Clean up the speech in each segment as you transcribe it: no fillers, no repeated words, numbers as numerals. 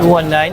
219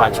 5.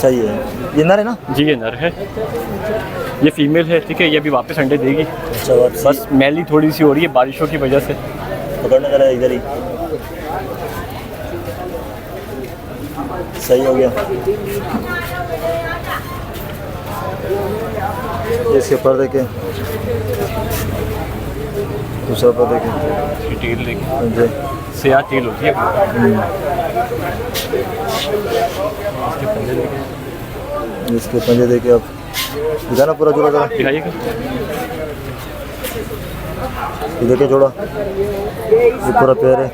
सही है। ये नर है ना? जी ये नर है, ये फीमेल है, ठीक है। ये अभी वापस अंडे देगी, अच्छा वापसी बस मैली थोड़ी सी हो रही है बारिशों की वजह से। पकड़ने का है इधर ही। सही हो गया। इसके पर देखे, दूसरा पर देखे, इसकी टेल देखिए, पंजे सियाह टेल होती है। इसके पंजे देखे। अब दिखाना पूरा जोड़ा जरा, दिखाइएगा। ये देखे जोड़ा, ये पूरा पेयर है।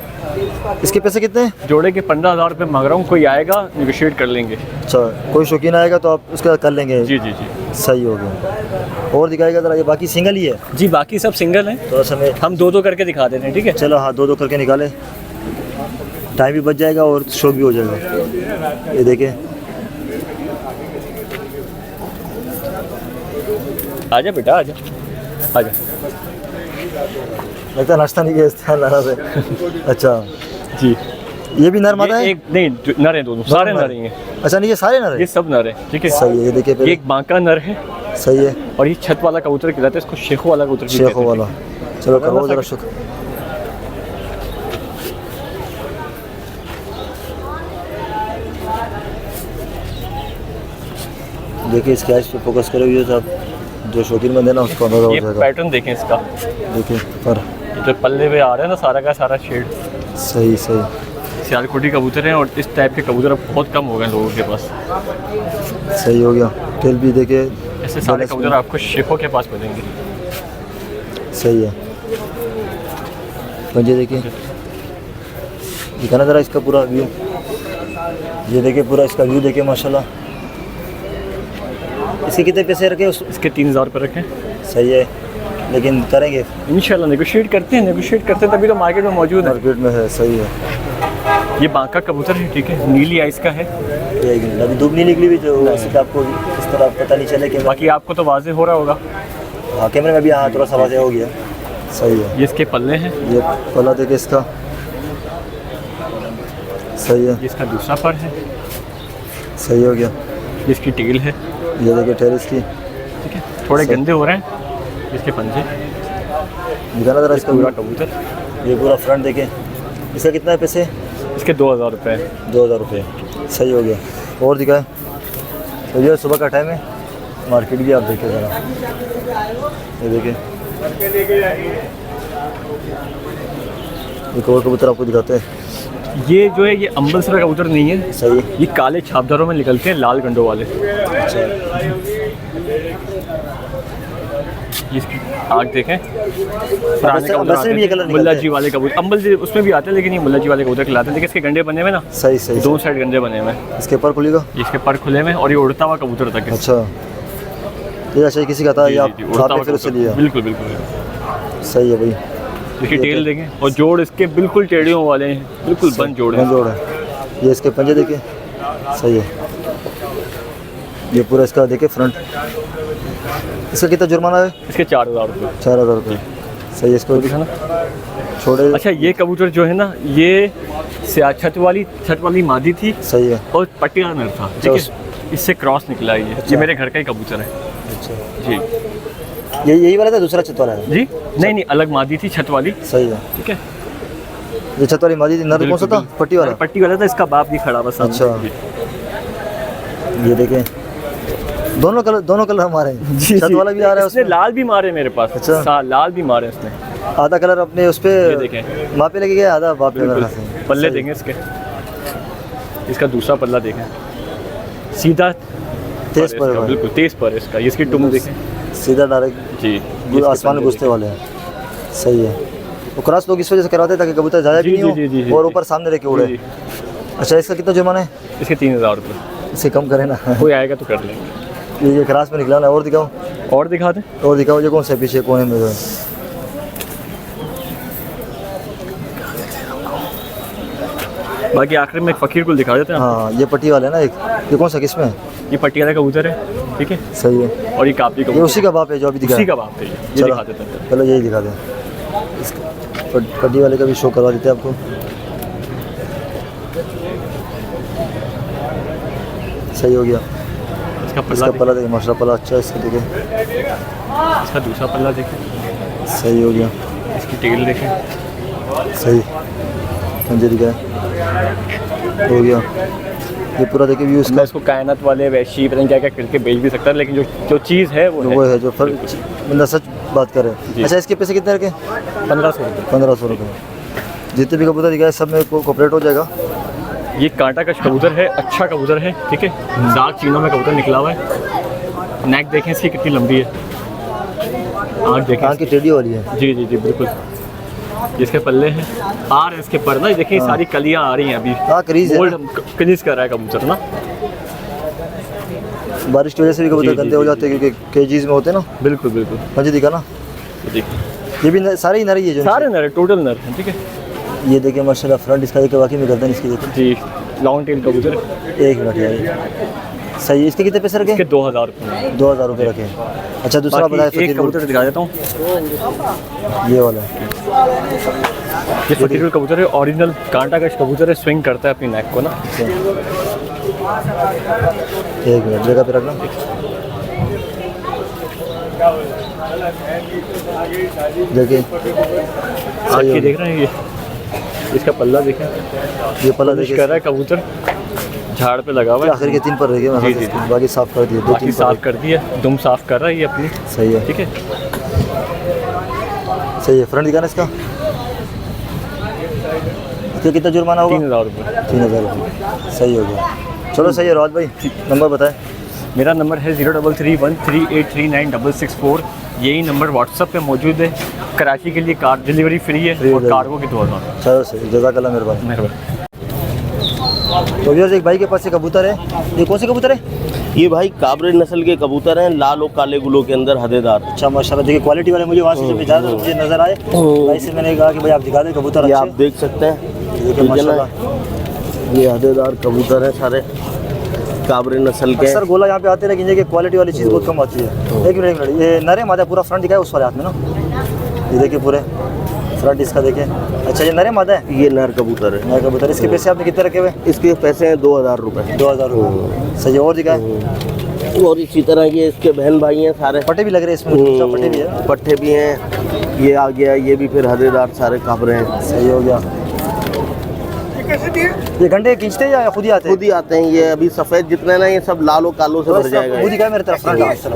इसके पैसे कितने हैं? जोड़े के 15,000 रुपये मांग रहा हूँ, कोई आएगा निगोशिएट कर लेंगे। अच्छा, कोई शौकीन आएगा तो आप उसका कर लेंगे? जी जी जी सही हो गया। और दिखाएगा ज़रा, ये बाकी सिंगल ही है? जी, बाकी सब सिंगल हैं, थोड़ा समय हम दो दो करके दिखा देते हैं, ठीक है। चलो हाँ, दो दो करके निकाले, टाइम भी बच जाएगा और शौक भी हो जाएगा। ये देखें, आजा बेटा आजा आजा। लगता है नाश्ता नहीं किया इस तरह से। अच्छा, जी ये भी नर मादा है? एक नहीं, नर है दोनों, सारे नर ही हैं। अच्छा, नहीं ये सारे नर ये है? सब नर है, ठीक है। सही है। ये देखिए ये पहले, एक बांका नर है, सही है। और ये छत वाला कबूतर कहलाता है, इसको शेखो वाला कबूतर भी शेखो कहते हैं। वाला। चलो करो जरा शुक्र। देखिए इसके आइज पे फोकस करे हुए साहब, जो शौकीन बंदे ना उसको अंदाजा हो ये जाएगा। पैटर्न देखें इसका, देखिए पर ये जो पल्ले पे आ रहा है ना सारा का सारा शेड सही सही। सियालकोटी कबूतर हैं, और इस टाइप के कबूतर अब बहुत कम हो गए लोगों के पास। सही हो गया। टेल भी देखे, ऐसे सारे कबूतर आपको शेखों के पास मिलेंगे। सही है। पंजे देखिए, दिखाना ज़रा इसका पूरा व्यू। ये देखिए पूरा इसका व्यू देखिए माशाल्लाह। इसके कितने पैसे रखे उस? इसके 3,000 रुपये रखें, सही है, लेकिन करेंगे इंशाल्लाह नेगोशिएट करते हैं तभी तो मार्केट में मौजूद है। मार्केट में है। सही है। ये बांका कबूतर है, ठीक है, नीली आइस का है। एक मिनट, अभी धूप नहीं निकली भी, जो इसका आपको इस तरह पता नहीं चले कि बाकी आपको तो वाज़ेह हो रहा होगा। हाँ, कैमरे में भी हाँ थोड़ा सा वाज़ेह हो गया। सही है। ये इसके पल्ले हैं, ये पला देखे इसका, सही है। ये इसका दूसरा पर है, सही हो गया। ये इसकी टेल है, ये देखिए टेरिस की, ठीक है, थोड़े गंदे हो रहे हैं इसके पंजे। दिखाना ज़रा इसका पूरा पूरा। कबूतर, ये पूरा फ्रंट देखें। इसका कितना है पैसे? इसके 2,000 रुपये है। 2,000 रुपये। सही हो गया। और दिखाएं। तो ये सुबह का टाइम है, मार्केट भी आप देखें ज़रा, ये देखें। एक और कबूतर आपको दिखाते हैं। ये जो है ये अम्बलसरा कबूतर नहीं है, सही है। ये काले छापदारों में निकलते हैं, लाल गंडों वाले। अच्छा, ये इसकी आँख देखें, पुराने कबूतर वैसे भी ये कलर आते हैं, निकलते मुल्ला हैं। जी वाले कबूतर, अम्बल जी उसमें भी आते हैं, लेकिन ये मुल्ला जी वाले कबूतर खिलाते हैं। देखिए इसके गंडे बने हुए ना, सही सही। दो साइड गंडे बने हुए हैं, इसके पर खुलेगा? इसके पर खुले हुए हैं, और ये उड़ता हुआ कबूतर तक है। अच्छा, ये अच्छा किसी का था, जी, ये आप जी, उड़ता आपने हुआ फिर उससे कबूतर। लिया? बिल्कुल बिल्कुल। सही है भाई। इसकी टेल देखें, और जोड़ इसके बिल्कुल टेढ़ियों वाले हैं, बिल्कुल बंद जोड़ हैं। जोड़ है। ये इसके पंजे देखे, सही है। ये पूरा इसका देखे फ्रंट। इसका कितना जुर्माना है? इसके 4,000 रुपये। 4,000 रुपये। सही है। इसको दिखाना। छोड़े। अच्छा, ये कबूतर जो है ना, ये छत वाली मादी थी, सही है। और पटिया नर था, ठीक है, इससे क्रॉस निकला है ये। ये मेरे घर का ही कबूतर है। अच्छा, जी यही वाला था, दूसरा छत वाला है? जी, नहीं अलग मादी थी छत वाली, सही है। ठीक है। ये छत वाली मादी थी, नर कौन सा था? पट्टी वाला? पट्टी वाला था, इसका बाप भी खड़ा बस। अच्छा। जी ये देखें, दोनों कलर हमारे हैं। जी, छत वाला भी आ रहा है उसने उसमें। लाल भी मारे मेरे पास। अच्छा। लाल भी मारे उसने। आधा कलर अपने उस पे ये देखें, माँ पे लेके गया, आधा बाप पे बिल्कुल। लगा। पल्ले देंगे इसके, इसका दूसरा पल्ला देखें, सीधा तेज पर पर इसका, है। बिल्कुल तेज पर इसका। ये इसकी टुम देखें, सीधा डायरेक्ट जी, आसमान में घुसते वाले हैं। सही है। वो क्रॉस लोग इस वजह से करवाते हैं ताकि कबूतर ज़्यादा भी जी, नहीं जी, जी, जी, हो और जी। ऊपर सामने रह के उड़े। जी। अच्छा, इसका कितना जुर्माना है? इसके 3,000 रुपये। इसे कम करें ना। कोई आएगा तो कर लेंगे। ये क्रॉस में निकला ना। और दिखाओ, और दिखा दें। और दिखाओ। ये कौन सा पीछे कोने में जो है? बाकी आखिर में एक फकीर को दिखा देते हैं। हाँ, ये पट्टी वाला है ना एक। ये कौन सा किस में है? ये पटियाला कबूतर है, ठीक है, सही है। और ये कापी ये कबूतर, उसी का बाप है जो अभी दिखा उसी है? का बाप है ये चलो, दिखा देते हैं। चलो यही दिखा दें। पट्टी वाले का भी शो करवा देते हैं आपको। सही हो गया। इसका इसका पल्ला पल्ला देखिए माशाल्लाह, पल्ला अच्छा है इसका, देखिए देखिए, इसका दूसरा पल्ला देखें, सही हो गया, इसकी टेल देखें, सही पंजे दिखाए हो गया। ये पूरा देखिए व्यू मैं इसका, इसको कायनात वाले वैशी पता नहीं क्या क्या करके बेच भी सकता है, लेकिन जो चीज़ है वो है है जो बंदा सच बात कर रहे हैं। जी। अच्छा, इसके पैसे कितने रखे? 1500 रुपये। 1500 रुपये। जितने भी कबूतर दिखाए सब में कोऑपरेट हो जाएगा। ये कांटा का कबूतर है, अच्छा कबूतर है, ठीक है, दाग चीनों में कबूतर निकला हुआ है। नेक देखें इसकी कितनी लंबी है, आँख देखें आँख की टेढ़ी वाली है। जी जी जी बिल्कुल। जिसके पल्ले हैं आ रहे हैं इसके पर ना, देखिए सारी कलियां आ रही हैं अभी, हाँ, क्रीज है। गोल्ड क्रीज कर रहा है कबूतर ना। बारिश की वजह से भी कबूतर जी, जी, गंदे हो जी, जाते हैं, क्योंकि केजीज में होते हैं ना। बिल्कुल बिल्कुल। मुझे दिखा ना, ये देखिए ये भी सारे ही नर ही है जो सारे नर टोटल नर हैं, ठीक है ये देखिए माशाल्लाह, फ्रंट इसका देखिए, वाकई में गर्दन इसकी देखिए। जी। लॉन्ग टेल कबूतर है। एक मिनट यार, सही है। इसके कितने पैसे रखे? इसके 2000 रुपये। 2000 रुपये रखे। अच्छा, दूसरा बताया बाकी एक कबूतर दिखा देता हूँ, ये वाला है। ये फकीर कबूतर है, ओरिजिनल कांटा का कबूतर है, स्विंग करता है अपनी नेक को ना। एक मिनट जगह पे रखना। देखिए आँख की देख रहे हैं, ये इसका पल्ला देखें, ये पल्ला कोशिश देखिए, कर रहा है कबूतर, झाड़ पे लगा हुआ आखिर है। के 3 पर रह गए, जी, जी, जी। बाकी साफ कर दिए, 2-3 बाकी साफ कर दी है, दुम साफ कर रहा है ये अपनी, सही है, ठीक है। सही है। फ्रंट दिखाना इसका, इसका कितना जुर्माना होगा? 3000 रुपये। 3000 रुपये। सही हो गया। चलो सही है। राज भाई नंबर बताएं। मेरा नंबर है 0331383964। यही नंबर व्हाट्सअप पे मौजूद है। कराची के लिए कार डिलीवरी फ्री है और है। कार्गो की 2000। चलो सही, जज़ाकल्लाह मेहरबानी। मेहरबानी। तो व्यूअर्स, एक भाई के पास से कबूतर है। ये कौन से कबूतर है? ये भाई काबरे नस्ल के कबूतर हैं, लाल और काले गुलों के अंदर हदेदार। अच्छा माशाल्लाह, देखिए क्वालिटी वाले मुझे वहाँ से जब इजाज़त मुझे नज़र आए, भाई से मैंने कहा कि भाई आप दिखा दें कबूतर ये अच्छे। आप देख सकते हैं, देखिए ठीक है ना, माशाल्लाह, ये हदेदार कबूतर हैं सारे काबरे नस्ल के। अक्सर गोला यहाँ पे आते हैं, लेकिन ये क्वालिटी वाली चीज़ बहुत कम आती है। एक मिनट, ये नरे मादा पूरा फ्रंट दिखाए उस वाले हाथ में ना, ये देखिए पूरे फ्रंट इसका देखिए। अच्छा, ये नरे मादा है? ये नर कबूतर है। नया कबूतर। इसके पैसे आपने कितने रखे हुए? इसके पैसे हैं 2000 रुपये। 2000 रुपये। सही है। और दिखाए, और इसी तरह ये इसके बहन भाई हैं सारे। पट्टे भी लग रहे हैं इसमें, अच्छा, पट्टे भी है। पट्टे भी हैं, ये आ गया, ये भी फिर हदेदार सारे काबरे हैं। सही हो गया। ये घंटे खींचते हैं या खुद ही आते हैं? खुद ही आते हैं। ये अभी सफ़ेद जितने ना, ये सब लाल और कालों से भर जाएगा। खुद ही का मेरे तरफ फ्रंट हाथ से।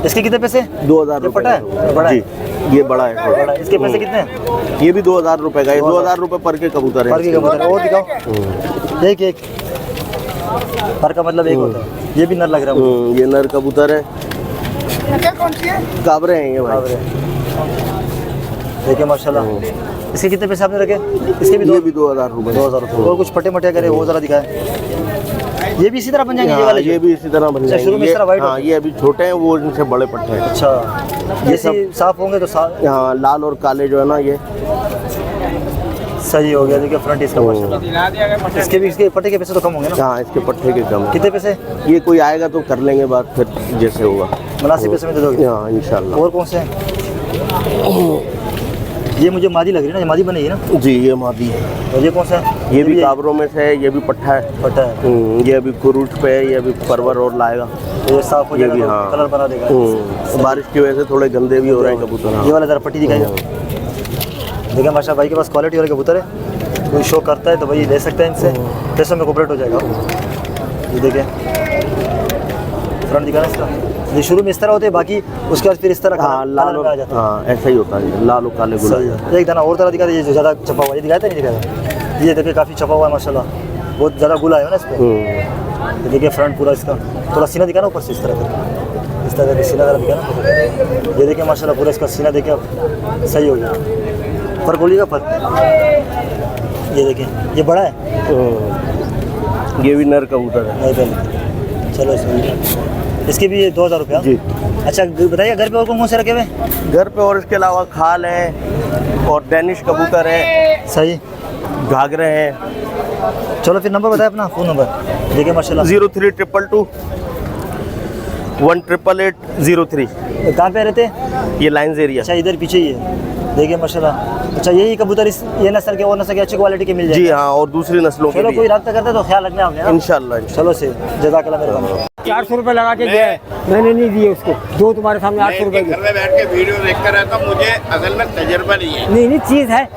इसके कितने पैसे? 2000 ये पटा है? बड़ा है? जी, ये बड़ा है थोड़ा। बड़ा है। इसके पैसे कितने हैं? ये भी 2000 रुपये का है। 2000 रुपये पर के कबूतर पर के है। कबूतर है। और दिखाओ, एक एक पर का मतलब एक होता है। ये भी नर लग रहा है मुझे। ये नर कबूतर है, काबरे हैं ये भाई। बाबरे। देखिए माशाल्लाह। इसके कितने पैसे आपने रखे? इसके भी ये भी 2000 रुपये। 2000 रुपये। और कुछ फटे मटे करे वो ज़रा दिखाए। ये भी इसी तरह बन जाएंगे? ये वाले ये भी इसी तरह बन अच्छा, शुरू में जाएंगे। इस तरह white हाँ, होते ये अभी छोटे हैं, वो इनसे बड़े पट्टे हैं। अच्छा, ये सब साफ होंगे तो हाँ, लाल और काले जो है ना, ये सही हो गया। देखिए फ्रंट इसका माशाल्लाह। इसके भी, इसके पट्टे के पैसे तो कम होंगे ना? हाँ, इसके पट्टे के कम हैं। कितने पैसे? ये कोई आएगा तो कर लेंगे बात, फिर जैसे होगा मुनासिब पैसे में दे दोगे? हाँ इंशाल्लाह। और कौन से हैं? ये मुझे मादी लग रही है ना, ये मादी बनी है ना? जी, ये मादी है। और ये कौन सा है? ये भी काबरों में से है, ये भी पट्टा है। पट्टा है। ये अभी कुरूट पे है, ये अभी परवर और लाएगा। ये साफ हो ये जाएगा भी तो हाँ। कलर बना देगा। बारिश की वजह से थोड़े गंदे भी हो रहे हैं कबूतर। हाँ। ये वाला ज़रा पट्टी दिखाएगा। देखिए माशा भाई के पास क्वालिटी वाले कबूतर है, कोई शो करता है तो भाई ले सकते हैं इनसे, पैसों में कोऑपरेट हो जाएगा। ये देखिए फ्रंट दिखाना इसका। ये शुरू में इस तरह होते हैं, बाकी उसके बाद फिर इस तरह हाँ, लाल कलर में आ जाता है। हाँ, ऐसा ही होता है, लाल और काले सही गुलाब। है। एक दाना और तरह दिखा दे, ये जो ज़्यादा छपा हुआ, ये दिखाया था नहीं दिखाया? ये देखिए काफ़ी छपा हुआ है माशाल्लाह, बहुत ज़्यादा गुला है ना इस पर। ये देखिए फ्रंट पूरा इसका, थोड़ा सीना दिखाना ऊपर से इस तरह का, इस तरह का सीना ज़रा दिखाना। ये देखिए माशाल्लाह पूरा इसका सीना देखिए आप, सही हो गया। पर गोलिएगा पर, ये देखिए ये बड़ा है। ये भी नर कबूतर है। नहीं पहले, चलो सही है। इसके भी 2000 रुपये? जी। अच्छा बताइए, घर पे और कौन से रखे हुए? घर पे और इसके अलावा खाल है और डैनिश कबूतर है, सही, घाघरे हैं। चलो फिर नंबर बताए अपना, फ़ोन नंबर। देखिए माशाल्लाह। 0322 1880803। कहाँ पे रहते हैं? ये लाइन्स एरिया। अच्छा, इधर पीछे ही है। देखिए माशाल्लाह। अच्छा, यही कबूतर इस ये नस्ल के और नस्ल के अच्छी क्वालिटी के मिल जाएंगे? जी हाँ, और दूसरी नस्लों के चलो भी कोई हैं। रब्ता करता है तो ख्याल रखना आपने। इंशाल्लाह। चलो से जज़ाकल्लाह मेहरबानी। 400 रुपए लगा के गया है, मैंने नहीं दिए उसको। दो तुम्हारे सामने मैं 800 इनके रुपए घर में बैठ के वीडियो देखता रहता हूँ, मुझे असल में तजर्बा नहीं है। नहीं चीज है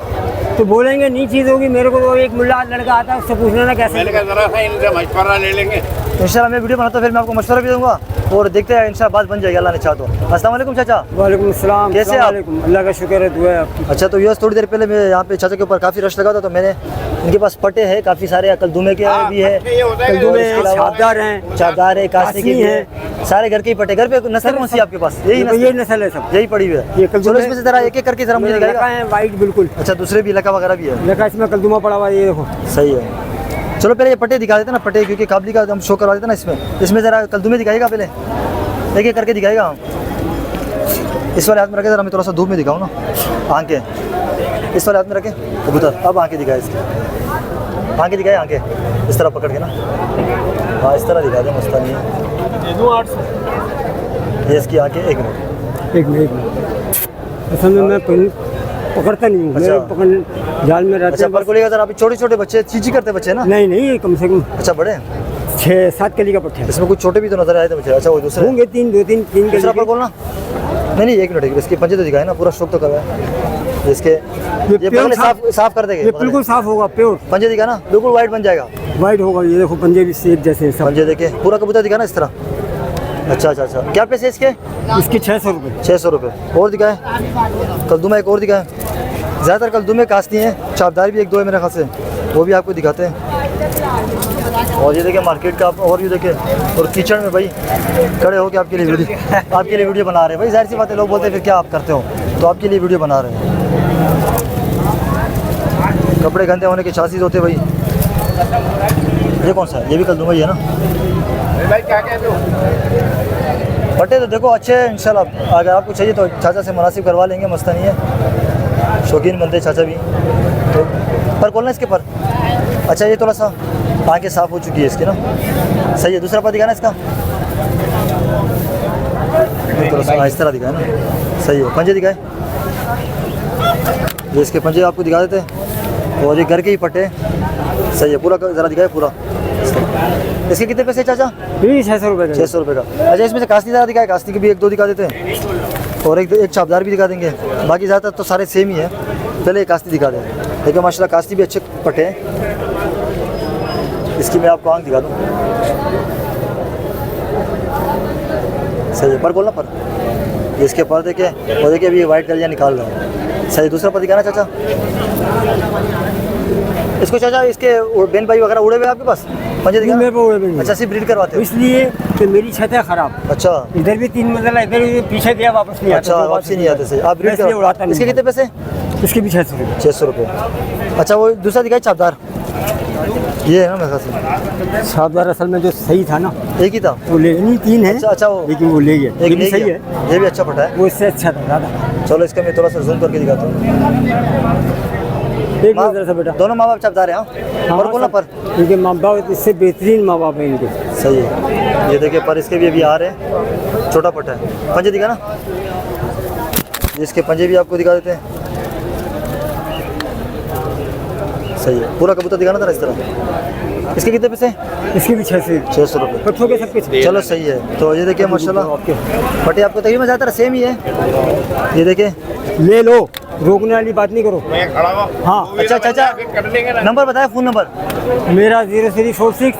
तो बोलेंगे नहीं चीज होगी। मेरे को तो एक मुल्ला लड़का आता है, उससे पूछना ना कैसे। मैंने कहा जरा सा इनसे मशवरा ले लेंगे। इंशाल्लाह मैं वीडियो बनाता हूँ, फिर मैं आपको मशवरा भी दूंगा और देखते हैं इंशाल्लाह बात बन जाएगी, अल्लाह ने चाहा तो। अस्सलाम वालेकुम चाचा। वालेकुम सलाम। कैसे आप? अल्लाह का शुक्र है, दुआ है आपकी। अच्छा, तो व्यूअर्स थोड़ी देर पहले मैं यहाँ पे चाचा के ऊपर काफ़ी रश लगा था, तो मैंने इनके पास पट्टे हैं काफ़ी सारे, कलदुमे के भी है, ये होता है कलदुमे इसके हैं, अलावा छापदार हैं, चापदार है, कासनी के भी है, सारे घर के ही पट्टे। घर पे नस्ल कौन सी है आपके पास? यही ये नस्ल है सब। यही पड़ी हुई है। ये कलदुमे- चलो इसमें से जरा एक एक करके जरा मुझे लड़का दिखाएगा। है वाइट बिल्कुल। अच्छा, दूसरे भी लका वगैरह भी है। लड़का इसमें कलदुमा पड़ा हुआ है, ये देखो। सही है। चलो पहले ये पट्टे दिखा देते ना, पट्टे, क्योंकि काबली का हम शो करवा देते ना इसमें जरा कलदुमे दिखाएगा, पहले एक एक करके दिखाएगा। इस वाले हाथ में रखे, जरा मैं थोड़ा सा धूप में दिखाऊँ ना आंखें। इस वाले हाथ में रखे कबूतर, अब आंखें दिखाए इसके, आंखें दिखाए, आंखें इस तरह पकड़ के ना, हाँ इस तरह दिखा दे, मस्तानी है ये इसकी आंखें। एक मिनट, एक मिनट, असल में मैं पकड़ता नहीं हूँ, अच्छा। मेरे पकड़ जाल में रहते अच्छा, हैं। पर को लेगा, अभी छोटे छोटे बच्चे चीची करते बच्चे ना। नहीं कम से कम अच्छा, बड़े 6-7 कली का पट्टा है। इसमें कुछ छोटे भी तो नजर आए थे मुझे। अच्छा, वो दूसरे होंगे 3 तीन दूसरा पर कली बोलना। नहीं एक मिनट, इसके पंजे तो दिखाए ना, पूरा शौक तो करवाए इसके। ये प्योर पहले साफ कर देंगे, ये बिल्कुल साफ होगा, प्योर पंजे दिखा ना, बिल्कुल वाइट बन जाएगा। वाइट होगा। ये देखो पंजे भी सेब जैसे हैं सब। पंजे देखे, पूरा कबूतर दिखा ना इस तरह। अच्छा, क्या पैसे इसके? इसके 600 रुपये। 600 रुपये। और दिखाए कलदुमा, एक और दिखाए। ज़्यादातर कलदुमे कास्ती हैं, चापदार भी एक दो है मेरे ख्याल से, वो भी आपको दिखाते हैं। और ये देखें मार्केट का, और ये देखें, और किचन में भाई खड़े हो के आपके लिए वीडियो बना रहे हैं भाई। जाहिर सी बात है, लोग बोलते हैं फिर क्या आप करते हो, तो आपके लिए वीडियो बना रहे हैं। कपड़े गंदे होने के चांसेस होते भाई। ये कौन सा है? ये भी कलदुमा ही है ना। भाई क्या कहते हो? पट्टे तो देखो अच्छे हैं इंशाल्लाह, अगर आपको चाहिए तो चाचा से मुनासिब करवा लेंगे, मस्ता नहीं है, शौकीन बनते चाचा भी। तो पर खोलना इसके पर। अच्छा, ये थोड़ा सा आँखें साफ़ हो चुकी है इसकी ना, सही है। दूसरा पर दिखाना इसका, थोड़ा सा इस तरह दिखाए ना, सही है। पंजे दिखाए, ये इसके पंजे आपको दिखा देते हैं। और ये घर के ही पट्टे, सही है। पूरा ज़रा दिखाए पूरा। इसके कितने पैसे चाचा? ये 600 रुपये का। 600 रुपये का। अच्छा, इसमें से कास्ती ज़रा दिखाए, कास्ती के भी एक दो दिखा देते हैं, और एक चापदार भी दिखा देंगे। बाकी ज़्यादातर तो सारे सेम ही है। पहले कास्ती दिखा दें, देखिए माशाल्लाह कास्ती भी अच्छे पट्टे हैं। इसकी मैं आपको आँख दिखा दूँ, सही है। पर बोलना पर, इसके पर देखे, और देखिए अभी वाइट कलियाँ निकाल रहे हैं, सही। दूसरा पर दिखाना चाचा इसको। चाचा इसके बेन भाई वगैरह उड़े हुए आपके पास? पंजे दिखा। मेरे को उड़े हुए नहीं। अच्छा, सिर्फ ब्रीड करवाते हो? इसलिए कि मेरी छत है खराब। अच्छा, इधर भी 3 मंजिला, इधर भी पीछे गया, वापस नहीं आता। अच्छा, वापसी नहीं आते सही। आप ब्रीड इसलिए उड़ाता नहीं। इसके कितने पैसे? इसके भी 600 रुपये। 600 रुपये। अच्छा, वो दूसरा दिखाई चापदार, ये है ना मेरे ख्याल से। छापदार असल में जो सही था ना, एक ही था वो ले नहीं, 3 है। अच्छा, वो लेकिन वो ले गया। एक ये भी ले सही गया। है, ये भी अच्छा पटा है। वो इससे अच्छा था ज़्यादा। चलो इसका मैं थोड़ा सा जूम करके दिखाता हूँ। एक नजर से बेटा, दोनों माँ बाप चापदार हैं। हाँ, और बोलना पर, इनके माँ बाप इससे बेहतरीन माँ बाप हैं इनके। सही है। ये देखिए पर इसके भी अभी आ रहे हैं, छोटा पटा है। पंजे दिखा ना, इसके पंजे भी आपको दिखा देते हैं, सही है। पूरा कबूतर दिखाना था इस तरह। इसके कितने पैसे? इसके भी 600 रुपये। पट्टों के सब कुछ। चलो सही है। तो ये देखिए माशाल्लाह पट्टे आपको तकरीबन ज़्यादातर सेम ही है। ये देखिए, ले लो, रोकने वाली बात नहीं करो। मैं खड़ा हुआ। हाँ। अच्छा चाचा, कर लेंगे ना। नंबर बताए, फ़ोन नंबर। मेरा 0346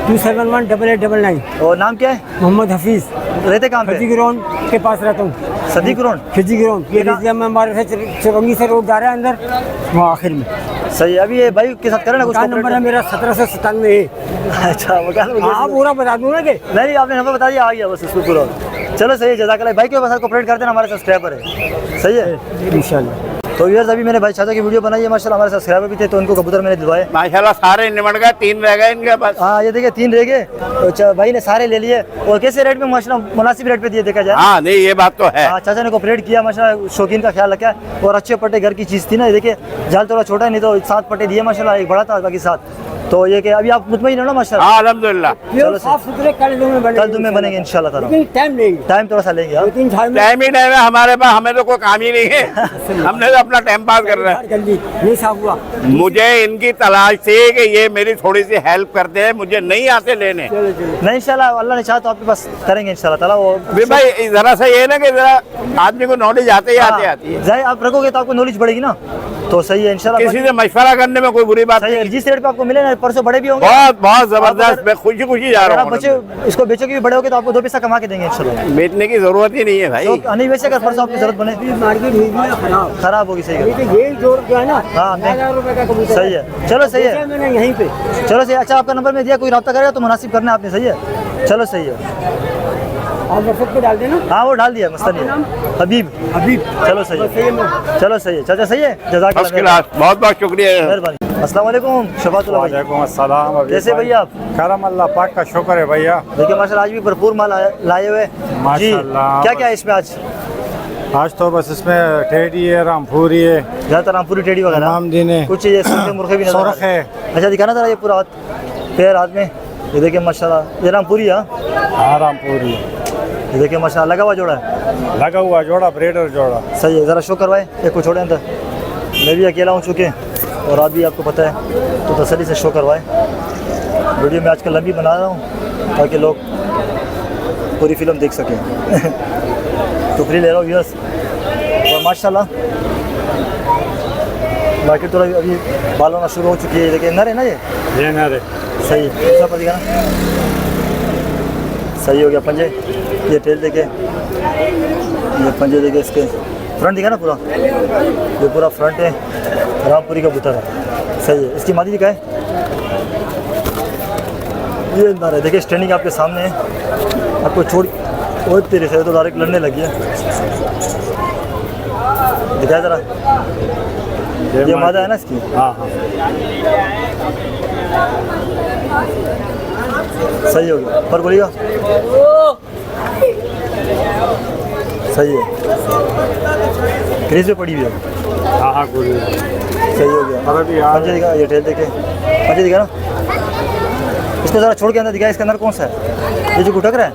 271 8899। और नाम क्या है? मोहम्मद हफीज़। रहते कहाँ खिजी पे? ग्राउंड के पास रहता हूँ। सदी ग्राउंड। खिजी ग्राउंड, ये रिजर्व में हमारे से चौरंगी से रोड जा रहा है अंदर, वहाँ आखिर में। सही है। अभी ये भाई के साथ करें ना कुछ मकान नंबर है मेरा 1797 है। अच्छा, मकान नंबर। हाँ, पूरा बता दूँ ना कि नहीं, आपने नंबर बता दिया, आ गया बस इसको पूरा। चलो सही है, जज़ाकल्लाह। भाई के साथ कोऑपरेट करते हैं, हमारे सब्सक्राइबर है, सही है इंशाल्लाह। तो व्यूअर्स, अभी मैंने भाई चाचा की वीडियो बनाई है माशाल्लाह, हमारे सब्सक्राइबर भी थे, तो उनको कबूतर मैंने दिलवाए। माशाल्लाह सारे निमट गए, 3 रह गए इनके पास। हाँ, ये देखिए 3 रह गए, तो भाई ने सारे ले लिए। और कैसे रेट में माशाल्लाह मुनासिब रेट पे दिए, देखा जाए। हाँ नहीं, ये बात तो है। हाँ, चाचा ने कोऑपरेट किया माशाल्लाह, शौकीन का ख्याल रखा। और अच्छे पट्टे घर की चीज़ थी ना, ये देखिए जाल थोड़ा छोटा है, नहीं तो 7 पट्टे दिए माशाल्लाह, एक बड़ा था बाकी 7। तो ये कि अभी आप मुतमईन हो ना माशाल्लाह? हाँ अल्हम्दुलिल्लाह। प्योर साफ सुथरे कल में बने, कल में बनेंगे इंशाल्लाह ताला। लेकिन टाइम लेंगे, टाइम थोड़ा सा लेंगे आप। 2-3 साल में टाइम ही नहीं है हमारे पास, हमें तो कोई काम ही नहीं है। हमने तो अपना टाइम पास कर रहे हैं। जल्दी नहीं साफ हुआ। मुझे इनकी तलाश थी कि ये मेरी थोड़ी सी हेल्प करते हैं, मुझे नहीं आते लेने। चलो चलो नहीं इंशाल्लाह अल्लाह ने चाहा तो आपके पास करेंगे इंशाल्लाह ताला। वो भी भाई जरा सा ये ना कि जरा आदमी को नॉलेज आते ही आती है। जाए आप रखोगे तो आपको नॉलेज बढ़ेगी ना, तो सही है इंशाल्लाह। किसी से मशवरा करने में कोई बुरी बात सही नहीं। है, जिस रेट पे आपको मिले ना परसों बड़े भी होंगे। बहुत बहुत जबरदस्त, मैं खुशी खुशी जा अगर रहा आप बच्चे हूँ। इसको बेचोगे भी बड़े होगे तो आपको 2 पैसा कमा के देंगे इंशाल्लाह। बेचने की जरूरत ही नहीं है भाई। तो नहीं वैसे अगर परसों आपकी जरूरत बने मार्केट हुई ना खराब, खराब होगी। सही ये है, तो यही जोड़ के है ना। हाँ, नहीं। 1000 रुपए का कबूतर सही है। चलो सही है, मैंने यहीं पे चलो सही है। अच्छा आपका नंबर में दिया, कोई रब्ता करेगा तो मुनासिब करना आपने। सही है, चलो सही है। आप व्हाट्सएप पे डाल देना। हाँ वो डाल दिया, मसला नहीं है। हबीब हबीब, चलो सही है, चलो सही है। चाचा सही है, फर्स्ट जज़ाकल्लाह क्लास, बहुत बहुत शुक्रिया। मेहरबानी। अस्सलाम वालेकुम शफातुल्लाह भाई, वालेकुम अस्सलाम। कैसे भैया आप? करम अल्लाह पाक का शुक्र है भैया। देखिए माशाल्लाह आज भी भरपूर माल लाए हुए जी। माशाल्लाह। क्या क्या है इसमें आज? आज तो बस इसमें टेडी है, रामपुरी है, ज़्यादातर रामपुरी टेडी वगैरह, नामदीन है, कुछ ये सूखे मुर्गे भी नजर आ सुरख रहे हैं। है। अच्छा दिखाना जरा ये पूरा हाथ पैर हाथ में, ये देखिए माशाल्लाह ये रामपुरी है। हाँ रामपुरी ये देखिए माशाल्लाह लगा हुआ जोड़ा है, लगा हुआ जोड़ा, ब्रेडर जोड़ा। सही है। ज़रा शो करवाए, एक को छोड़े अंदर। मैं भी अकेला हूँ चूँकि, और आप भी आपको पता है, तो तसल्ली से शो करवाए। वीडियो में आजकल लंबी बना रहा हूँ ताकि लोग पूरी फिल्म देख सकें। तो फ्री ले रहा हूँ व्यूअर्स। और माशाल्लाह मार्केट थोड़ा अभी बाल होना शुरू हो चुकी है। देखिए नर है ना ये ना रे सही है, दूसरा पर दिखाना। सही हो गया पंजे, ये टेल देखे, ये पंजे देखे, इसके फ्रंट दिखा ना पूरा, ये पूरा फ्रंट है, रामपुरी का बुतर है। सही है। इसकी मादी दिखाए, ये नर है। देखिए स्टैंडिंग आपके सामने है, आपको छोड़ और तेरे से तो डायरेक्ट लड़ने लगी है। दिखाए ज़रा, ये मादा है ना इसकी। हाँ हाँ सही हो गया, पर बोलिएगा सही है। क्रीज पे पड़ी हुई है। हाँ हाँ गुरु। सही हो गया। अरे यार पंजे दिखा, ये टेल देखे, पंजे दिखा ना। इसको ज़रा छोड़ के अंदर दिखा, इसके अंदर कौन सा है? ये जो गुटक रहा है,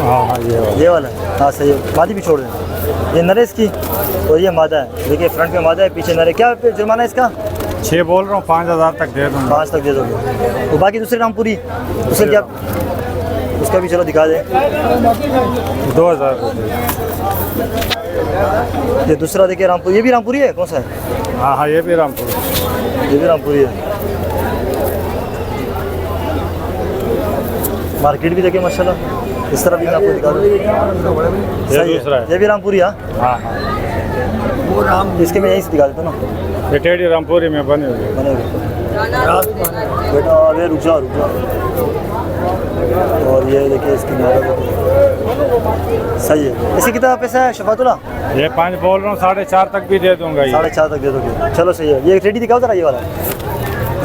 हाँ हाँ ये वाला। हाँ सही है। मादी भी छोड़ दें। ये नरेश की और ये मादा है। देखिए फ्रंट में मादा है, पीछे नर है। क्या जुर्माना है इसका? 6 बोल रहा हूँ, 5000 तक दे दूँगा। 5 तक दे दोगे। तो बाकी दूसरे रामपुरी उसका क्या, उसका भी चलो दिखा दें। 2000 ये दूसरा देखिए रामपुरी, ये भी रामपुरी है, कौन सा है? हाँ हाँ ये भी रामपुर। ये भी रामपुरी है। मार्केट भी देखिए माशाल्लाह। इस तरह भी मैं आपको दिखा दूँ। ये दूसरा है। ये भी रामपुरी है। हाँ हाँ वो राम, इसके मैं यहीं से दिखा देता हूँ ना। ये टेडी रामपुरी में बने हुए। बने हुए। बेटा अरे रुक जा रुक जा। और ये देखिए इसकी मादा सही है। इसकी कितना पैसा है शफातुल्लाह? ये 5 बोल रहा हूँ, 4.5 तक भी दे दूँगा। 4.5 तक दे दोगे, चलो सही है। ये टेडी दिखाओ जरा, ये वाला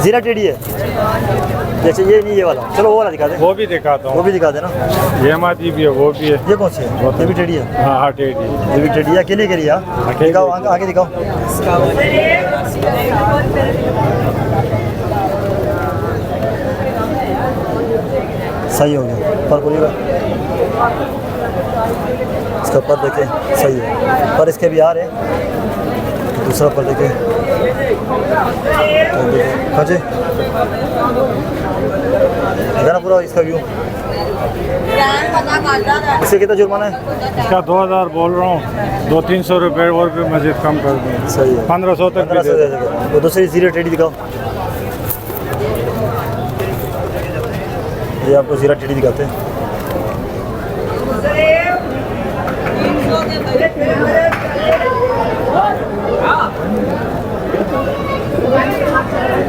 जीरा टेडी है। जैसे ये नहीं, ये वाला, चलो वो वाला दिखा दे। वो भी दिखाता वो हूँ। भी दिखा देना। ये मादी भी है, वो भी है। ये कौन सी है? ये भी टेडी है। हाँ हाँ टेडी। ये भी टेडी है। अकेले के लिए दिखाओ, आगे दिखाओ। सही हो गया, पर बोलिएगा। इसका पर देखे सही है, पर इसके भी आ रहे हैं। दूसरा पर देखे, खचे देखा ना पूरा इसका व्यू। इससे कितना जुर्माना है? इसका 2000 बोल रहा हूँ, 200-300 रुपये और भी मजीद कम कर दूँ। सही है। 1500 तक भी 1500 दे दे देगा। वो दूसरी जीरो टेडी दिखाओ। ये आपको जीरा टेडी दिखाते हैं।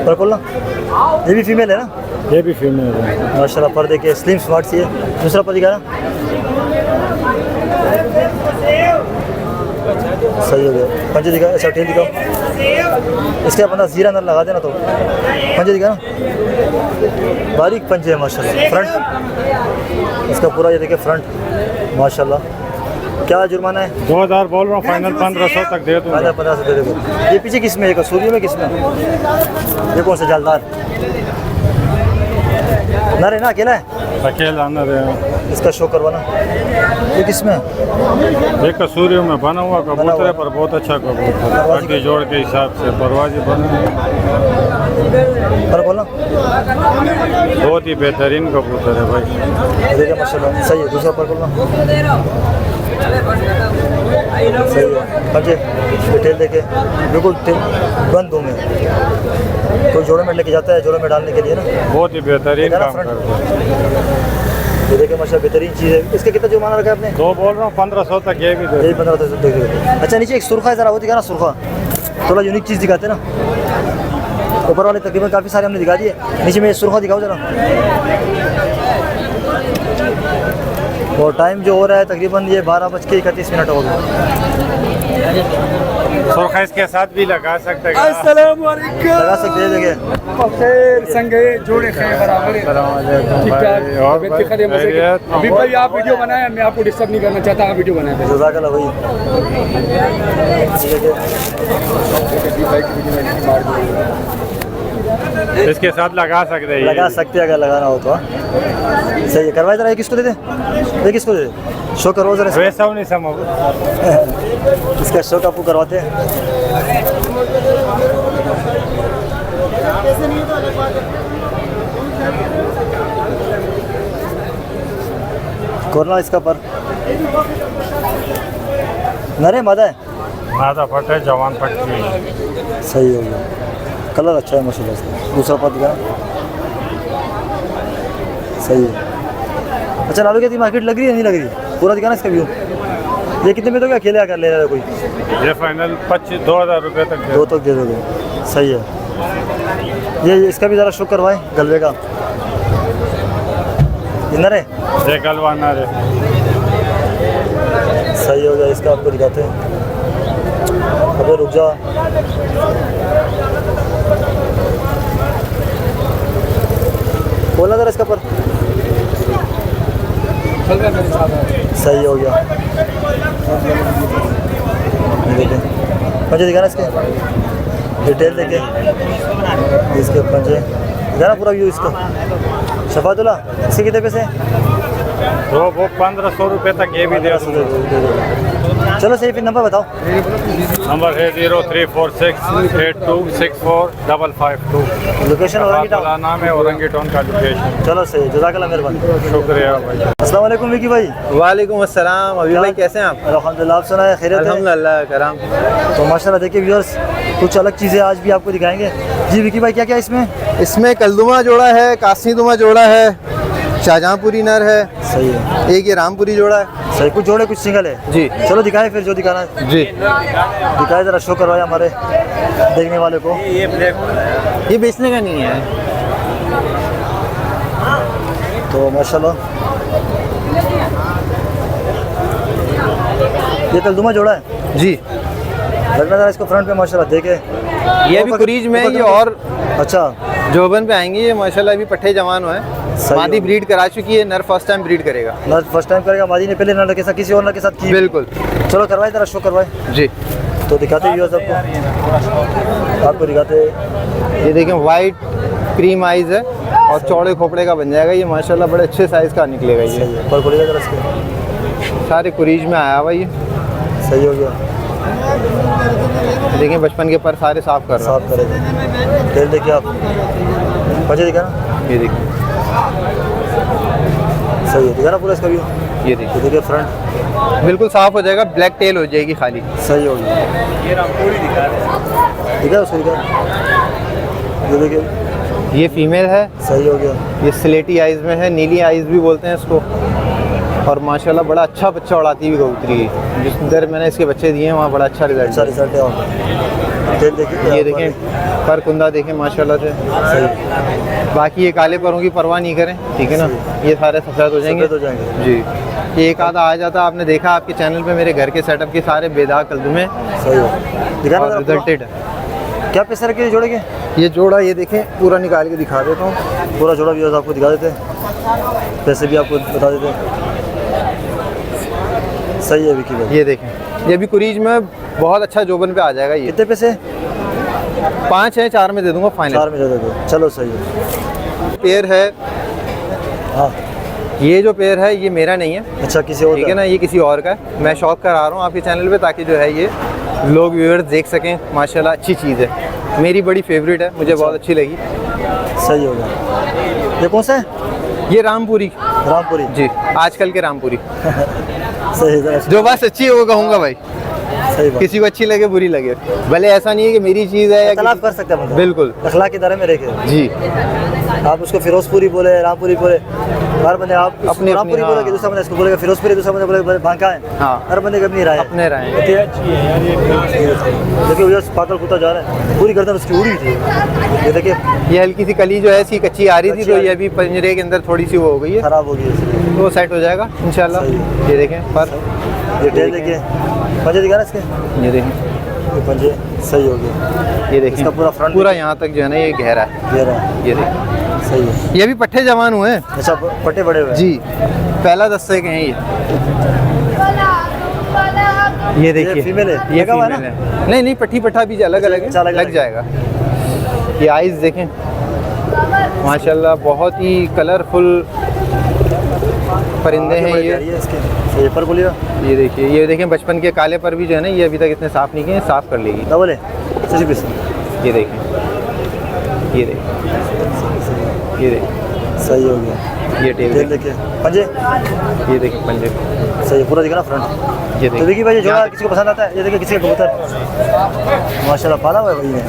पर खोलना, ये भी फीमेल है ना? ये भी फीमेल है। माशाल्लाह पर देखिए स्लिम स्मार्ट सी है। दूसरा पर दिखाना, सही हो गया। पंजे दिखा, अच्छा टेल दिखाओ। इसके अपना जीरा नर लगा देना तो पंजे दिखा ना, बारीक पंजे है माशाल्लाह। फ्रंट इसका पूरा ये देखिए फ्रंट माशाल्लाह। क्या जुर्माना है? 2000 बोल रहा हूँ, फाइनल 1500 तक दे दूँगा। 1500 दे देगा। ये पीछे किस में है? कसूरी में किस में? ये कौन सा जालदार? नर है ना, अकेला है? अकेला न रहे। इसका शो करवाना। ये किस में है? एक कसूरियों में बना हुआ कबूतर है, पर बहुत अच्छा कबूतर है, हड्डी जोड़ के हिसाब से परवाजी बना है। पर बोलो बहुत ही बेहतरीन कबूतर है भाई। देखिए माशाल्लाह सही है। दूसरा पर बोलना सही है। पंजे डिटेल देखे बिल्कुल बंद दो में, कोई जोड़े में लेके जाता है जोड़े में डालने के लिए ना, बहुत ही बेहतरीन काम करता है। ये देखिए माशाल्लाह बेहतरीन चीज़ है। इसका कितना जो माना रखा है आपने? 2 बोल रहा हूँ, 1500 तक ये भी दे। यही 1500 देखिए। अच्छा नीचे एक सुरखा है, ज़रा वो दिखा ना, सुरखा थोड़ा यूनिक चीज़ दिखाते हैं ना। ऊपर वाले तकरीबन काफ़ी सारे हमने दिखा दिए, नीचे में सुरखा दिखाओ ज़रा। और टाइम जो हो रहा है तकरीबन ये 12:31 हो गया। सुरखा इसके साथ भी लगा सकते हैं। लगा सकते हैं देखिए। जोड़े बराबर है। अभी भाई आप वीडियो बनाए, मैं आपको डिस्टर्ब नहीं करना चाहता, आप वीडियो बनाए। जज़ाकल्लाह भाई। इसके साथ लगा सकते हैं, लगा सकते हैं अगर लगाना हो तो। सही है, करवाए ज़रा। ये किसको दे दे, ये किसको दे दे, शो करो ज़रा। वैसा नहीं समझ। इसका शो आपको करवाते हैं। कोरना इसका पर नरे मादा है, मादा पट है, जवान पट्टी। सही हो गया। कलर अच्छा है माशाल्लाह इसका। दूसरा पर दिखा सही है। अच्छा लालू कहती मार्केट लग रही है नहीं लग रही? पूरा दिखाना इसका व्यू। ये कितने में दोगे? अकेले आकर ले रहा है कोई? ये फाइनल 2000 रुपये तक दे। 2 तक दे दोगे, सही है। ये इसका भी ज़रा शो करवाएं गलबे का। इनर है, ये गलवाना रे। सही हो गया। इसका आपको दिखाते हैं। अबे रुक जा। बोला ज़रा इसका पर। सही हो गया। देखें पंजे दिखाना इसके, डिटेल देखें इसके पंजे दिखाना पूरा व्यू इसका। शफातुल्लाह इसके कितने पैसे? वो 1500 रुपये तक ये भी दे दूँगा। चलो सही, फिर नंबर बताओ। नंबर है 034682645552। Location Orangi town. नाम है औरंगी टाउन का लोकेशन। चलो सही, जज़ाकल्लाह मेहरबानी। शुक्रिया भाई। अस्सलाम वालेकुम विकी भाई। वालेकुम अस्सलाम। अभी भाई कैसे हैं आप? अल्हम्दुलिल्लाह, आप सुनाए खैरियत है? अल्हम्दुलिल्लाह करम। तो माशाल्लाह देखिए व्यूअर्स, कुछ अलग चीज़ें आज भी आपको दिखाएंगे। जी विकी भाई क्या क्या इसमें? इसमें कलदुमा जोड़ा है, कासनी दुमा जोड़ा है, शाहजहाँपुरी नर है, सही है। एक ये रामपुरी जोड़ा है। सही, कुछ जोड़े कुछ सिंगल है। जी चलो दिखाएं फिर जो दिखाना है। जी, दिखाए ज़रा, शो करवाए हमारे देखने वाले को। ये बेचने का नहीं है। तो माशाल्लाह ये कलदुमा जोड़ा है जी, लगना ज़रा इसको फ्रंट पे माशाल्लाह देखे। ये भी कुरीज में है, ये और अच्छा जोबन पे आएंगे। ये माशाल्लाह अभी पट्टे जवान हुए हैं, मादी ब्रीड करा चुकी है, नर फर्स्ट टाइम ब्रीड करेगा। नर फर्स्ट टाइम करेगा, मादी ने पहले नर के साथ किसी और नर के साथ की। बिल्कुल। चलो करवाए ज़रा, शो करवाए। जी, तो दिखाते हैं व्यूअर्स आपको दिखाते। ये देखें वाइट क्रीम आइज़ है और चौड़े खोपड़े का बन जाएगा। ये माशाल्लाह बड़े अच्छे साइज़ का निकलेगा। ये पर खोलिएगा ज़रा इसके, सारे कुरीज में आया हुआ। ये सही हो गया। देखें बचपन के पर सारे साफ कर रहा साफ करेगा। तेल देखिए आप, बचे दिखाना। है। ये देखिए, सही है, दिखाना पूरा इसका व्यू। ये देखिए देखिए फ्रंट बिल्कुल साफ हो जाएगा, ब्लैक टेल हो जाएगी खाली। सही हो गया। दिखा उसको, दिखा। ये देखिए ये फीमेल है, सही हो गया। ये स्लेटी आइज़ में है, नीली आइज़ भी बोलते हैं इसको। और माशाल्लाह बड़ा अच्छा बच्चा उड़ाती हुई कबूतरी है। जिस दर मैंने इसके बच्चे दिए हैं वहाँ बड़ा अच्छा रिजल्ट अच्छा रिजल्ट है। तेल देखिए, ये देखें पर कुंदा देखें माशाल्लाह से। सही, बाकी ये काले परों की परवाह नहीं करें, ठीक है ना। ये सारे सफ़ेद हो जाएंगे। सफेद हो जाएंगे। जी, ये एक आधा आ जाता। आपने देखा आपके चैनल पे मेरे घर के सेटअप के सारे बेदाग कलदुमे सही हो दिखाना और रिजल्टेड है। क्या पैसे रखे जोड़े के? ये जोड़ा ये देखें पूरा निकाल के दिखा देता हूँ। पूरा जोड़ा भी आपको दिखा देते हैं, पैसे भी आपको बता देते हैं। सही है विकी भाई। ये देखें, ये भी कुरीज में बहुत अच्छा जोबन पे आ जाएगा। ये कितने पैसे? 5 है, 4 में दे दूंगा फाइनल। 4 में दे दोगे, चलो सही है। पेयर है हाँ ये जो पेयर है ये मेरा नहीं है, अच्छा किसी और ठीक का है ना, ये किसी और का है। मैं शौक करा रहा हूँ आपके चैनल पे ताकि जो है ये लोग व्यूअर्स देख सकें। माशाल्लाह अच्छी चीज़ है, मेरी बड़ी फेवरेट है, मुझे बहुत अच्छी लगी। सही हो गया। ये कौन सा है? ये रामपुरी, रामपुरी जी आजकल के रामपुरी। सही है, जो बात सच्ची है वो कहूँगा भाई, सही बात। किसी को अच्छी लगे बुरी लगे, भले ऐसा नहीं है कि मेरी चीज़ है या तलाब कर सकते हैं मतलब। बिल्कुल अखलाक के दायरे में रह के जी। आप उसको फिरोजपुरी बोले, रामपुरी बोले, हर बंदे आप अपनी- रामपुरी हाँ। बोले, दूसरा बंदा इसको बोलेगा फिरोजपुरी, दूसरा बंदा बोलेगा बांका है। हाँ। हर बंदे की अपनी राय है। अपने राय हैं। देखिए वो पागल कुत्ता जा रहा है, पूरी गर्दन उसकी उड़ी थी। ये देखिए ये हल्की सी कली जो है इसकी कच्ची आ रही थी, कच्ची तो आ ये रही अभी पंजरे के अंदर थोड़ी सी वो हो गई है, खराब हो गई इसकी। तो सेट हो जाएगा इंशाल्लाह। सही ये देखें पर, ये टेल देखिए, पंजे दिखा ना इसके, ये देखें, ये पंजे सही हो गए। ये देखें इसका पूरा फ्रंट पूरा यहाँ तक जो है ना ये गहरा है, ये रहा, ये देखें। सही है। ये भी पट्टे जवान हुए हैं अच्छा पट्टे बड़े हुए हैं। जी, पहला दस्ते के हैं ये देखिए फीमेल है, ये लगा हुआ है फीमेल है। नहीं नहीं, पट्टी पट्टा भी अलग अलग अच्छा, है, अलग लग अलग। जाएगा। ये आइज़ देखें माशाल्लाह, बहुत ही कलरफुल परिंदे हैं ये। इसके पर बोलिए ये देखिए, ये देखें बचपन के काले पर भी जो है ना ये अभी तक इतने साफ़ नहीं किए, साफ़ कर लेगी। डबल है सही पीस। ये देखें, ये देखें, ये देखें, सही हो गया। ये टेल टेल देखें, देखिए, पंजे ये देखें पंजे, सही है, पूरा दिखा ना फ्रंट। ये तो देखें। देखिए भाई, ये जोड़ा किसी को पसंद आता है, ये देखिए किसी का कबूतर माशाल्लाह पाला हुआ है भाई ने।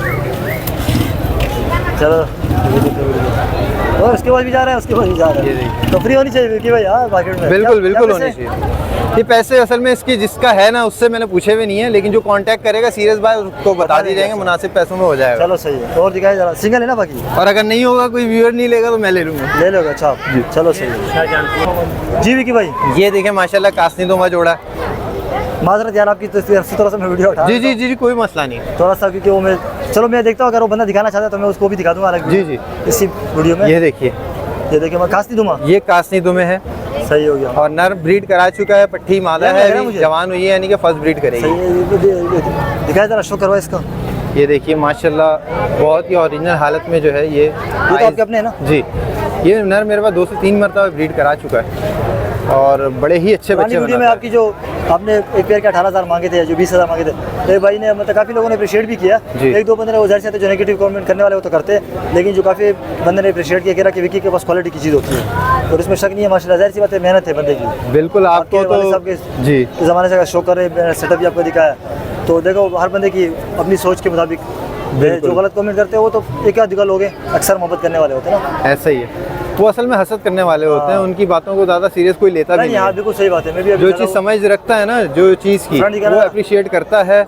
चलो और उसके बाद भी जा रहे हैं, उसके बाद भी जा रहे ये हैं, देखिए। तो फ्री होनी चाहिए कि भाई यार मार्केट में। बिल्कुल क्या- बिल्कुल क्या होनी पैसे? चाहिए। ये पैसे असल में इसकी जिसका है ना उससे मैंने पूछे भी नहीं है, लेकिन जो कांटेक्ट करेगा सीरियस बात उसको बता दिए जाएंगे, मुनासिब पैसों में हो जाएगा। चलो सही है। और दिखाए जरा, सिंगल है ना बाकी? और अगर नहीं होगा, कोई व्यूअर नहीं लेगा तो मैं ले लूँगा। ले लोगे? अच्छा चलो सही है जी विकी भाई। ये देखें माशाल्लाह कासनी दोमा जोड़ा। माजरत यार आपकी तस्वीर से थोड़ा सा मैं वीडियो उठा जी जी जी जी, कोई मसला नहीं। थोड़ा सा, क्योंकि वो मैं चलो मैं देखता हूँ, अगर वो बंदा दिखाना चाहता है तो मैं उसको भी दिखा दूंगा अलग जी जी, इसी वीडियो में। ये देखिए, ये देखिए मैं कास्ती दूंगा। ये कासनी दुमे है सही हो गया। और नर ब्रीड करा चुका है, पट्टी मादा लग है, रहा है अभी मुझे। जवान हुई है, यानी कि फर्स्ट ब्रीड सही करेगी। है, ये दिखाए जरा, शो करवा इसका। ये देखिए माशाल्लाह, बहुत ही ओरिजिनल हालत में जो है ये तो आपके अपने है ना? जी, ये नर मेरे पास 2 से 3 मरतबा ब्रीड करा चुका है और बड़े ही अच्छे पुरानी बच्चे वीडियो में बनाता आपकी जो आपने एक पेयर के 18,000 मांगे थे, जो 20,000 मांगे थे, तो भाई ने मतलब काफ़ी लोगों ने अप्रिशिएट भी किया। जी। एक दो बंदे ने वो जाहिर से जो नेगेटिव कमेंट करने वाले वो तो करते हैं, लेकिन जो काफ़ी बंदे ने अप्रिशिएट किया, कह रहा कि विकी के पास क्वालिटी की चीज़ होती है, और इसमें शक नहीं है। माशाल्लाह जाहिर सी बात है, मेहनत है बंदे की। है। बिल्कुल, आपको आपके वाले तो साहब के जी ज़माने से शो कर रहे, सेटअप भी आपको दिखाया, तो देखो हर बंदे की अपनी सोच के मुताबिक जो गलत कमेंट करते हैं वो तो एक आध लोग हैं, अक्सर मोहब्बत करने वाले होते हैं ना। ऐसा ही है, वो असल में हसद करने वाले होते हैं, उनकी बातों को ज़्यादा सीरियस कोई लेता भी नहीं, नहीं हाँ है। बिल्कुल सही बात है। मैं भी अभी जो कर चीज़ रहा हूँ। समझ रखता है ना, जो चीज़ की फ्रेंड दिखा वो रहा- अप्रिशिएट करता है,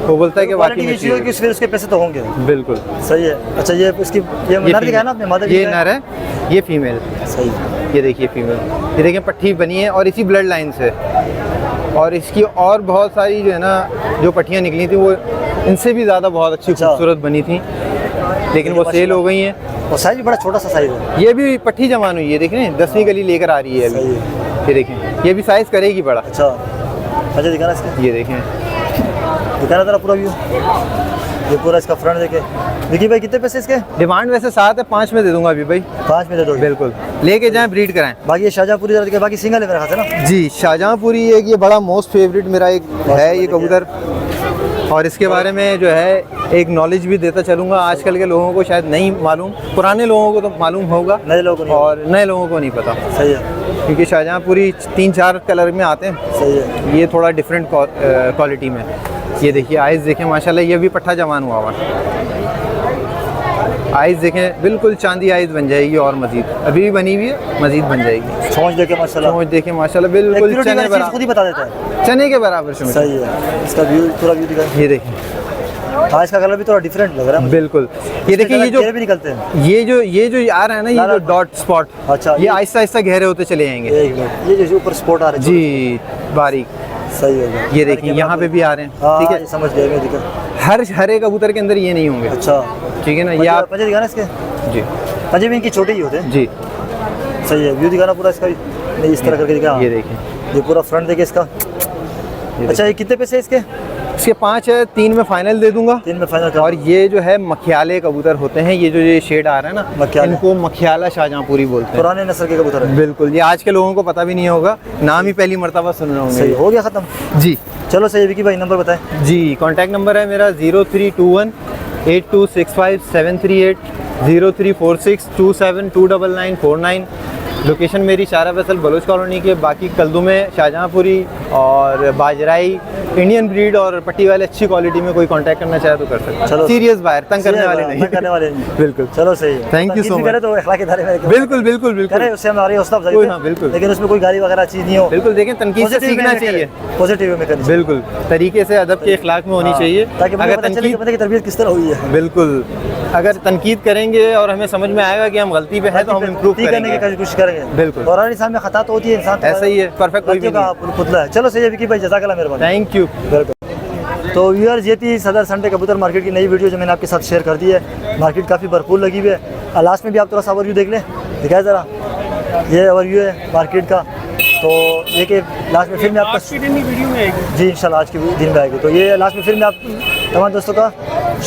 वो बोलता है कि वाकई क्वालिटी में की चीज़ होगी, फिर उसके पैसे तो होंगे। बिल्कुल। सही है। अच्छा ये इसकी ये नर दिखाया ना आपने, मादा भी ये दिखाया? नर है, ये फीमेल। सही है। ये देखिए फीमेल, ये देखिए पट्टी बनी है और इसी ब्लड लाइन से, और इसकी और बहुत सारी जो है ना जो पट्टियाँ निकली थी वो इनसे भी ज़्यादा बहुत अच्छी अच्छा। खूबसूरत बनी थी, लेकिन वो सेल हो गई हैं। और साइज भी बड़ा छोटा सा साइज है। ये भी पट्टी जमान हुई है, देख रहे हैं 10वीं गली लेकर आ रही है सही अभी। ये देखें, ये भी साइज़ करेगी बड़ा। अच्छा अच्छा दिखाना इसका, ये देखें, दिखाना तेरा पूरा व्यू। ये पूरा इसका फ्रंट देखे। विकी भाई कितने पैसे इसके? डिमांड वैसे 7 है, 5 में दे दूंगा अभी भाई। 5 में दे दो। बिल्कुल, लेके जाएं ब्रीड कराएं। बाकी ये शाहजहाँपुरी जरा दिखे, बाकी सिंगल है मेरे हाथ है ना। जी, शाहजहाँपुरी एक ये बड़ा मोस्ट फेवरेट मेरा एक है ये कबूतर, और इसके बारे में जो है एक नॉलेज भी देता चलूँगा। आजकल के लोगों को शायद नहीं मालूम, पुराने लोगों को तो मालूम होगा, नए लोगों को नहीं। और नए लोगों को नहीं पता, सही है क्योंकि शाहजहाँपुरी 3-4 कलर में आते हैं, सही है। ये थोड़ा डिफरेंट क्वालिटी में। ये देखिए आइज़ देखें माशाल्लाह, ये भी पट्ठा जवान हुआ हुआ। आइज़ देखें, बिल्कुल चांदी आइज़ बन जाएगी, और मज़ीद अभी भी बनी हुई है, मज़ीद बन जाएगी। समझ देखे माशाल्लाह। समझ देखें माशाल्लाह, एक बिल्कुल purity चने वाली चीज़ खुद ही बता देता है। चने के बराबर से। सही है। इसका व्यू पूरा व्यू दिखा। ये देखें, हाँ इसका कलर भी थोड़ा डिफरेंट लग रहा है मुझे। बिल्कुल। ये देखिए, ये जो भी निकलते हैं। ये जो आ रहा है ना, ये जो डॉट स्पॉट, अच्छा, ये आहिस्ता आहिस्ता गहरे होते चले जाएंगे। एक मिनट, ये जो ऊपर स्पॉट आ रहे हैं जी, बारीक। सही हो गया। ये देखिए यहाँ पे भी आ रहे हैं, हाँ, ठीक ये है। समझ गया मैं, दिखा। हरे कबूतर के अंदर ये नहीं होंगे, अच्छा ठीक है ना। ये आप पंजे दिखाना इसके, जी पंजे भी इनकी छोटे ही होते हैं। जी, सही है। व्यू दिखाना पूरा इसका भी। नहीं इस तरह करके दिखा। ये देखें, ये पूरा फ्रंट देखे इसका। ये अच्छा ये कितने पैसे इसके? इसके 5 है, 3 में फाइनल दे दूंगा। 3 में फाइनल और ये जो है मखियाले कबूतर होते हैं, ये जो ये शेड आ रहा है ना, मखियाले। इनको मखियाला शाहजहाँपुरी बोलते हैं। पुराने नस्ल के कबूतर है। बिल्कुल, ये आज के लोगों को पता भी नहीं होगा, नाम ही पहली मर्तबा सुन रहे सही, होंगे। हो गया ख़त्म। जी चलो सही है विकी भाई, नंबर बताएं। जी, कॉन्टैक्ट नंबर है मेरा 0321 8265 738, 0346 27299949। लोकेशन मेरी शारा फैसल बलोच कॉलोनी के, बाकी कल्दू में शाहजहाँपुरी और बाजराई इंडियन ब्रीड और पट्टी वाले अच्छी क्वालिटी में कोई कांटेक्ट करना चाहे तो कर सकते हैं। चलो। सीरियस बायर, तंग करने वाले नहीं। तंग करने वाले नहीं। बिल्कुल। चलो सही है। Thank you तंकीद so भी much। करे तो अखलाक के दायरे में रखे। बिल्कुल बिल्कुल बिल्कुल करे, उससे हमारी हौसला अफजाई कोई हो। हाँ, बिल्कुल। लेकिन उसमें कोई गाली वगैरह चीज़ नहीं हो। बिल्कुल, देखें तनकीद से सीखना चाहिए, पॉजिटिव में करनी चाहिए। बिल्कुल तरीके से अदब के इखलाक में होनी चाहिए। ताकि मुझे अगर पता चले कि बंदे की तरबियत किस तरह हुई है। बिल्कुल, अगर तनकीद करेंगे और हमें समझ में आएगा कि हम गलती पे हैं तो हम इम्प्रूव करने की करेंगे। कोशिश करेंगे। बिल्कुल। और इंसान में खता तो होती है, इंसान तो ऐसा ही है, परफेक्ट कोई भी गलतियों का पुतला है। चलो सही है विकी भाई, जज़ाकल्लाह मेहरबानी। Thank you. तो व्यूअर्स, ये थी सदर संडे कबूतर मार्केट की नई वीडियो जो मैंने आपके साथ शेयर कर दी है। मार्केट काफ़ी भरपूर लगी हुई है। लास्ट में भी आप थोड़ा सा ओवरव्यू देख लें, दिखाए ज़रा, ये ओवरव्यू है मार्केट का। तो ये कि लास्ट में फिर मैं आपका वीडियो में आएगी जी इंशाल्लाह आज के दिन में आएगी। तो ये लास्ट में फिर मैं आप तमाम दोस्तों का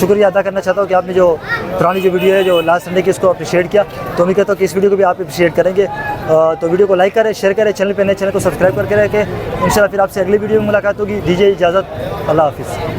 शुक्रिया अदा करना चाहता हूँ कि आपने जो पुरानी जो वीडियो है जो लास्ट संडे की, इसको अप्रिशिएट किया। तो मैं कहता हूँ कि इस वीडियो को भी आप अप्रिशिएट करेंगे। तो वीडियो को लाइक करें, शेयर करें, चैनल पर नए चैनल को सब्सक्राइब करके रखें। इंशाल्लाह फिर आपसे अगली वीडियो में मुलाकात होगी। दीजिए इजाज़त, अल्लाह हाफिज़।